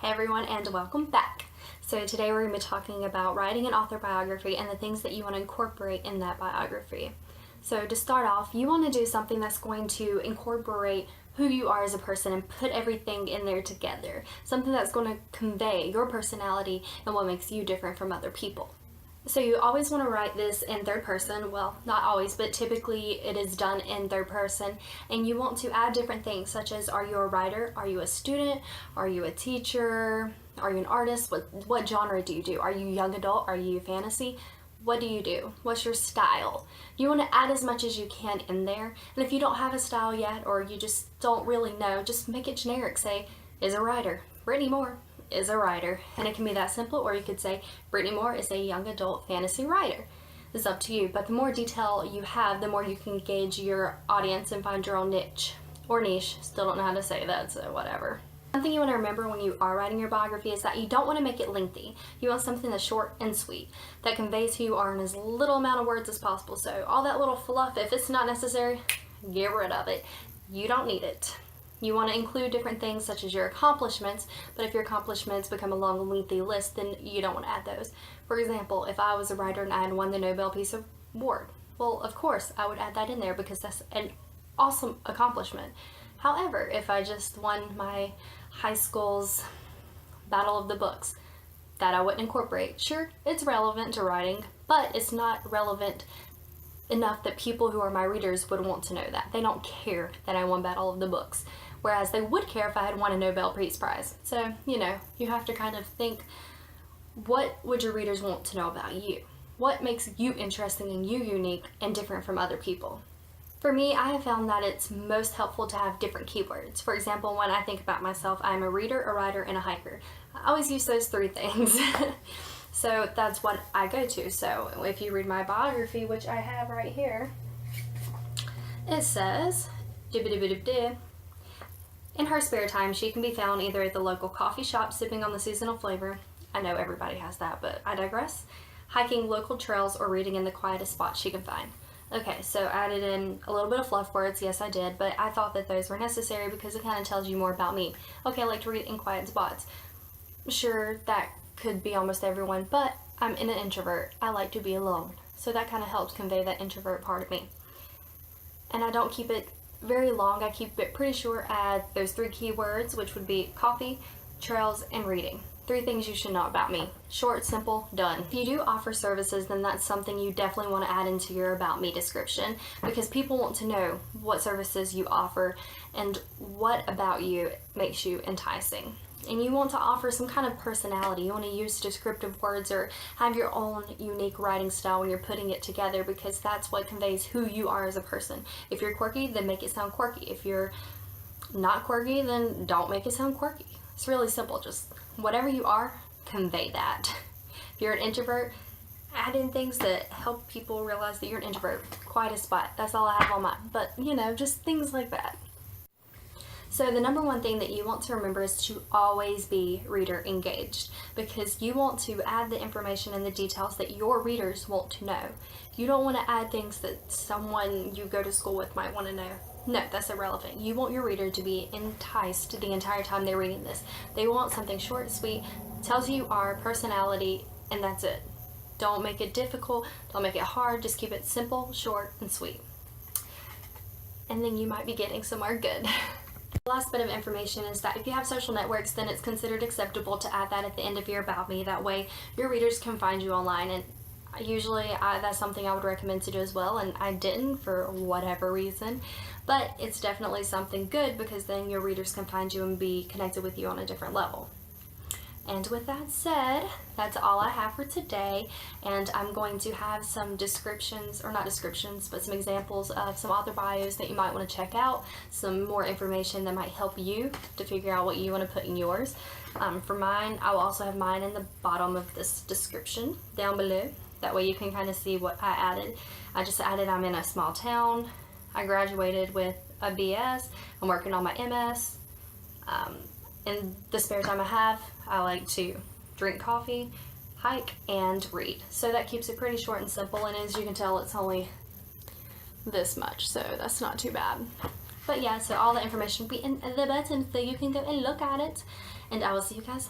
Hey everyone, and welcome back. So today we're going to be talking about writing an author biography and the things that you want to incorporate in that biography. So to start off, you want to do something that's going to incorporate who you are as a person and put everything in there together. Something that's going to convey your personality and what makes you different from other people. So you always want to write this in third person. Well, not always, but typically it is done in third person. And you want to add different things such as, are you a writer? Are you a student? Are you a teacher? Are you an artist? What genre do you do? Are you young adult? Are you fantasy? What do you do? What's your style? You want to add as much as you can in there. And if you don't have a style yet, or you just don't really know, just make it generic. Say, is a writer. Brittany Moore is a writer, and it can be that simple, or you could say Brittany Moore is a young adult fantasy writer. It's up to you, but the more detail you have, the more you can gauge your audience and find your own niche or niche. Still don't know how to say that, so whatever. One thing you want to remember when you are writing your biography is that you don't want to make it lengthy. You want something that's short and sweet, that conveys who you are in as little amount of words as possible. So all that little fluff, if it's not necessary, get rid of it. You don't need it. You want to include different things such as your accomplishments, but if your accomplishments become a long, lengthy list, then you don't want to add those. For example, if I was a writer and I had won the Nobel Peace Award, well, of course, I would add that in there because that's an awesome accomplishment. However, if I just won my high school's Battle of the Books, that I wouldn't incorporate. Sure, it's relevant to writing, but it's not relevant enough that people who are my readers would want to know that. They don't care that I won Battle of the Books. Whereas they would care if I had won a Nobel Peace Prize. So, you have to kind of think, what would your readers want to know about you? What makes you interesting and you unique and different from other people? For me, I have found that it's most helpful to have different keywords. For example, when I think about myself, I'm a reader, a writer, and a hiker. I always use those three things. So that's what I go to. So if you read my biography, which I have right here, it says, in her spare time, she can be found either at the local coffee shop sipping on the seasonal flavor. I know everybody has that, but I digress. Hiking local trails or reading in the quietest spot she can find. Okay, so I added in a little bit of fluff words. Yes, I did, but I thought that those were necessary because it kind of tells you more about me. Okay, I like to read in quiet spots. Sure, that could be almost everyone, but I'm an introvert. I like to be alone. So that kind of helps convey that introvert part of me. And I don't keep it very long. I keep it pretty short at those three keywords, which would be coffee, trails, and reading. 3 things you should know about me. Short, simple, done. If you do offer services, then that's something you definitely want to add into your About Me description, because people want to know what services you offer and what about you makes you enticing. And you want to offer some kind of personality. You want to use descriptive words or have your own unique writing style when you're putting it together, because that's what conveys who you are as a person. If you're quirky, then make it sound quirky. If you're not quirky, then don't make it sound quirky. It's really simple. Just whatever you are, convey that. If you're an introvert, add in things that help people realize that you're an introvert. Quietest spot. That's all I have on mine. But, just things like that. So the number one thing that you want to remember is to always be reader engaged, because you want to add the information and the details that your readers want to know. You don't want to add things that someone you go to school with might want to know. No, that's irrelevant. You want your reader to be enticed the entire time they're reading this. They want something short, sweet, tells you our personality, and that's it. Don't make it difficult, don't make it hard, just keep it simple, short, and sweet. And then you might be getting somewhere good. The last bit of information is that if you have social networks, then it's considered acceptable to add that at the end of your About Me. That way your readers can find you online, and usually that's something I would recommend to do as well, and I didn't for whatever reason. But it's definitely something good, because then your readers can find you and be connected with you on a different level. And with that said, that's all I have for today, and I'm going to have some descriptions, or not descriptions, but some examples of some author bios that you might want to check out, some more information that might help you to figure out what you want to put in yours. For mine, I will also have mine in the bottom of this description down below. That way you can kind of see what I added. I just added I'm in a small town. I graduated with a BS. I'm working on my MS. In the spare time I have, I like to drink coffee, hike, and read. So that keeps it pretty short and simple, and as you can tell, it's only this much, so that's not too bad. But yeah, so all the information will be in the button, so you can go and look at it. and I will see you guys